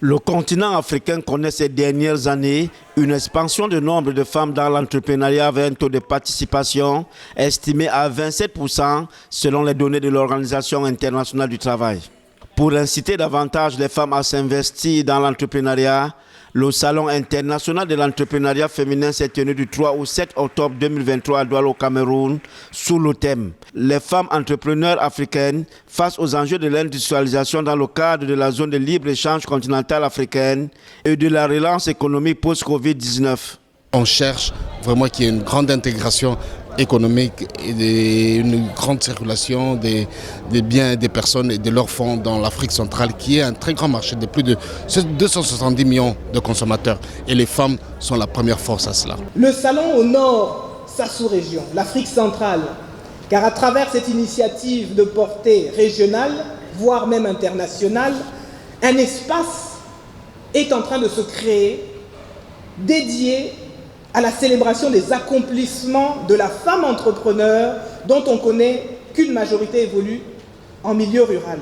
Le continent africain connaît ces dernières années une expansion du nombre de femmes dans l'entrepreneuriat avec un taux de participation estimé à 27% selon les données de l'Organisation internationale du travail. Pour inciter davantage les femmes à s'investir dans l'entrepreneuriat, le Salon international de l'entrepreneuriat féminin s'est tenu du 3 au 7 octobre 2023 à Douala au Cameroun sous le thème « Les femmes entrepreneurs africaines face aux enjeux de l'industrialisation dans le cadre de la zone de libre-échange continentale africaine et de la relance économique post-Covid-19 ». On cherche vraiment qu'il y ait une grande intégration économique et une grande circulation des biens et des personnes et de leurs fonds dans l'Afrique centrale, qui est un très grand marché de plus de 270 millions de consommateurs. Et les femmes sont la première force à cela. Le salon honore sa sous-région, l'Afrique centrale, car à travers cette initiative de portée régionale, voire même internationale, un espace est en train de se créer dédié à la célébration des accomplissements de la femme entrepreneur dont on connaît qu'une majorité évolue en milieu rural.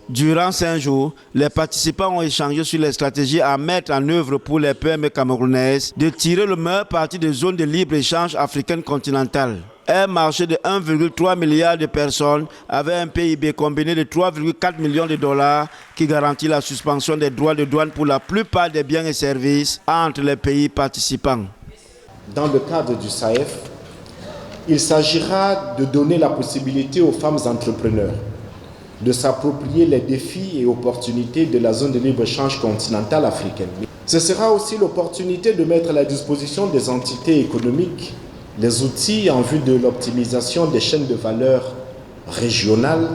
Durant 5 jours, les participants ont échangé sur les stratégies à mettre en œuvre pour les PME camerounaises de tirer le meilleur parti des zones de libre-échange africaines continentales. Un marché de 1,3 milliard de personnes avec un PIB combiné de 3,4 millions de dollars qui garantit la suspension des droits de douane pour la plupart des biens et services entre les pays participants. Dans le cadre du SAEF, il s'agira de donner la possibilité aux femmes entrepreneurs de s'approprier les défis et opportunités de la zone de libre-échange continentale africaine. Ce sera aussi l'opportunité de mettre à la disposition des entités économiques les outils en vue de l'optimisation des chaînes de valeur régionales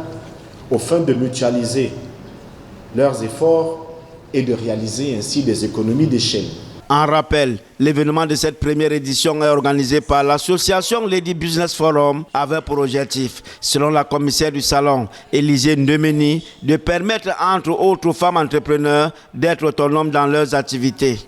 aux fins de mutualiser leurs efforts et de réaliser ainsi des économies d'échelle. En rappel, l'événement de cette première édition est organisé par l'association Lady Business Forum avec pour objectif, selon la commissaire du salon, Élisée Ndemeni, de permettre entre autres femmes entrepreneurs d'être autonomes dans leurs activités.